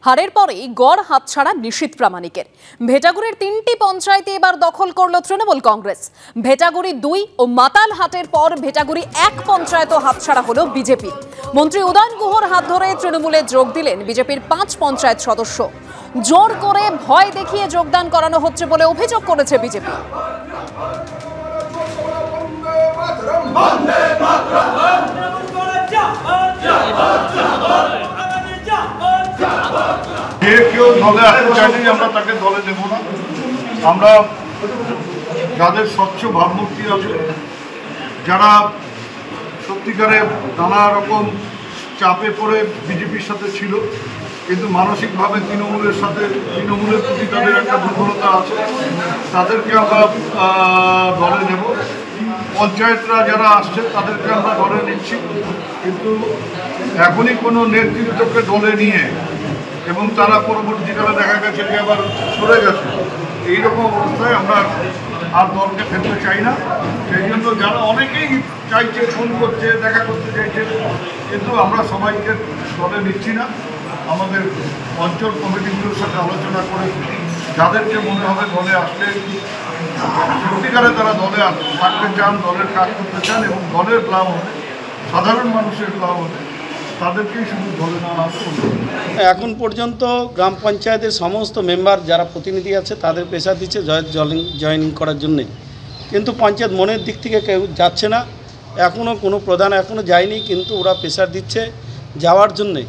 হারের পরেই গড় হাতছাড়া নিশীথ প্রামাণিকের। ভেটাগুড়ির ৩টি পঞ্চায়েতে এবার দখল করল তৃণমূল কংগ্রেস। ভেটাগুড়ি ২ ও মাতালহাটের পর ভেটাগুড়ি ১ পঞ্চায়েতও হাতছাড়া হলো বিজেপি। মন্ত্রী উদয়ন গুহর হাত ধরে তৃণমূলে যোগ দিলেন বিজেপির ৫ পঞ্চায়েত সদস্য। জোর করে ভয় দেখিয়ে যোগদান করানো হচ্ছে বলে অভিযোগ করেছে বিজেপি। কেউ দলে আসতে চাইলেই আমরা তাকে দলে নেব না। আমরা যাদের স্বচ্ছ ভাবমূর্তি আছে, যারা সত্যিকারে নানা রকম চাপে পড়ে বিজেপির সাথে ছিল কিন্তু মানসিকভাবে তৃণমূলের প্রতি তাদের একটা দুর্বলতা আছে, তাদেরকে আমরা দলে নেব। পঞ্চায়েতরা যারা আসছে তাদেরকে আমরা দলে নিচ্ছি, কিন্তু এখনই কোনো নেতৃত্বকে দলে নিয়ে এবং তারা পরবর্তীকালে দেখা গেছে যে আবার সরে গেছে, এইরকম অবস্থায় আমরা আর দলকে ফেলতে চাই না। সেই জন্য যারা অনেকেই চাইছে, ফোন করছে, দেখা করতে চাইছে, কিন্তু আমরা সবাইকে দলে নিচ্ছি না। আমাদের অঞ্চল কমিটিগুলোর সাথে আলোচনা করে যাদেরকে মনে হবে দলে আসলে সত্যিকারে তারা দলে থাকতে চান, দলের কাজ করতে চান এবং দলের লাভ হবে, সাধারণ মানুষের লাভ হবে, তাদেরকেই শুধু দলে নেওয়া হবে। এখন পর্যন্ত গ্রাম পঞ্চায়েতের সমস্ত মেম্বার যারা প্রতিনিধি আছে তাদের প্রেসার দিচ্ছে জয়েন করার জন্যে, কিন্তু পঞ্চায়েত মনের দিক থেকে কেউ যাচ্ছে না। এখনও কোনো প্রধান এখনও যায়নি, কিন্তু ওরা প্রেসার দিচ্ছে যাওয়ার জন্যে।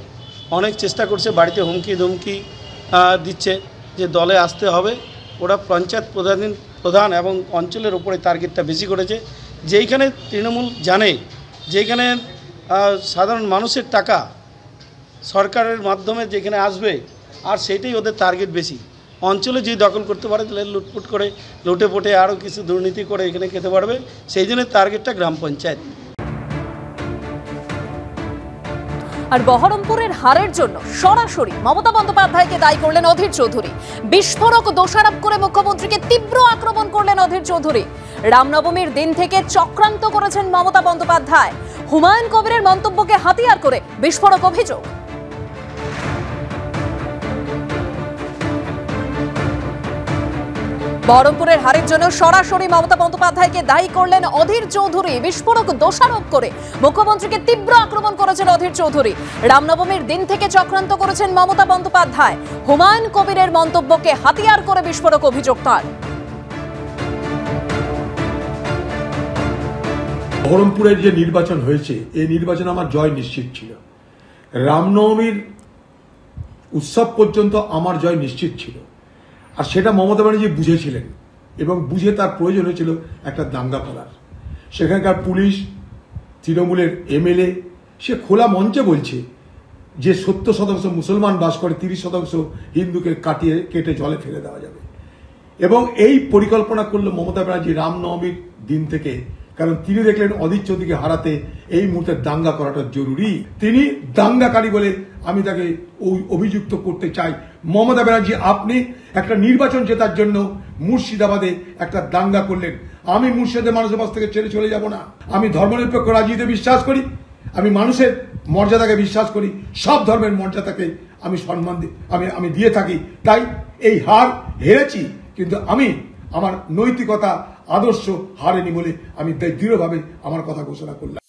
অনেক চেষ্টা করছে, বাড়িতে হুমকি ধমকি দিচ্ছে যে দলে আসতে হবে। ওরা পঞ্চায়েত প্রধান এবং অঞ্চলের উপরে টার্গেটটা বেশি করেছে। যেইখানে তৃণমূল জানে যেখানে সাধারণ মানুষের টাকা সরকারের মাধ্যমে যেখানে আসবে, আর সেটাই ওদের টার্গেট বেশি। অঞ্চলে যদি দখল করতে পারে তাহলে লুটপুট করে লুটে পুটে আরও কিছু দুর্নীতি করে এখানে খেতে পারবে, সেই জন্য টার্গেটটা গ্রাম পঞ্চায়েত। আর বহরমপুরের হারের জন্য সরাসরি মমতা বন্দ্যোপাধ্যায়কে দায়ী করলেন অধীর চৌধুরী। বিস্ফোরক দোষারোপ করে মুখ্যমন্ত্রীকে তীব্র আক্রমণ করলেন অধীর চৌধুরী। রামনবমীর দিন থেকে চক্রান্ত করেছেন মমতা বন্দ্যোপাধ্যায়। হুমায়ুন কবিরের মন্তব্যকে হাতিয়ার করে বিস্ফোরক অভিযোগ। বহরমপুরের হারের জন্য সরাসরি মমতা বন্দ্যোপাধ্যায়কে দায়ী করলেন অধীর চৌধুরী। বিস্ফোরক দোষারোপ করে মুখ্যমন্ত্রীকে তীব্র আক্রমণ করেছেন অধীর চৌধুরী। রামনবমীর দিন থেকে চক্রান্ত করেছেন মমতা বন্দ্যোপাধ্যায়। হুমায়ুন কবিরের মন্তব্যকে হাতিয়ার করে বিস্ফোরক অভিযোগ তার। বহরমপুরের যে নির্বাচন হয়েছে, এই নির্বাচন আমার জয় নিশ্চিত ছিল। রামনবমীর উৎসব পর্যন্ত আমার জয় নিশ্চিত ছিল, আর সেটা মমতা ব্যানার্জি বুঝেছিলেন এবং বুঝে তার প্রয়োজন হয়েছিল একটা দাঙ্গা করার। সেখানকার পুলিশ, তৃণমূলের এমএলএ, সে খোলা মঞ্চে বলছে যে 70% মুসলমান বাস করে, 30% হিন্দুকে কেটে জলে ফেলে দেওয়া যাবে। এবং এই পরিকল্পনা করলো মমতা ব্যানার্জি রামনবমীর দিন থেকে, কারণ তিনি দেখলেন অধীর চৌধুরীকে হারাতে এই মুহূর্তে দাঙ্গা করাটা জরুরি। তিনি দাঙ্গাকারী বলে আমি তাকে অভিযুক্ত করতে চাই। মমতা ব্যানার্জি, আপনি একটা নির্বাচন জেতার জন্য মুর্শিদাবাদে একটা দাঙ্গা করলেন। আমি মুর্শিদাবাদের মানুষের কাছ থেকে ছেড়ে চলে যাব না। আমি ধর্মনিরপেক্ষ রাজনীতিতে বিশ্বাস করি, আমি মানুষের মর্যাদাকে বিশ্বাস করি, সব ধর্মের মর্যাদাকে আমি সম্মান আমি দিয়ে থাকি। তাই এই হার হেরেছি, কিন্তু আমি আমার নৈতিকতা আদর্শ হারেনি বলে আমি দৃঢ়ভাবে আমার কথা ঘোষণা করলাম।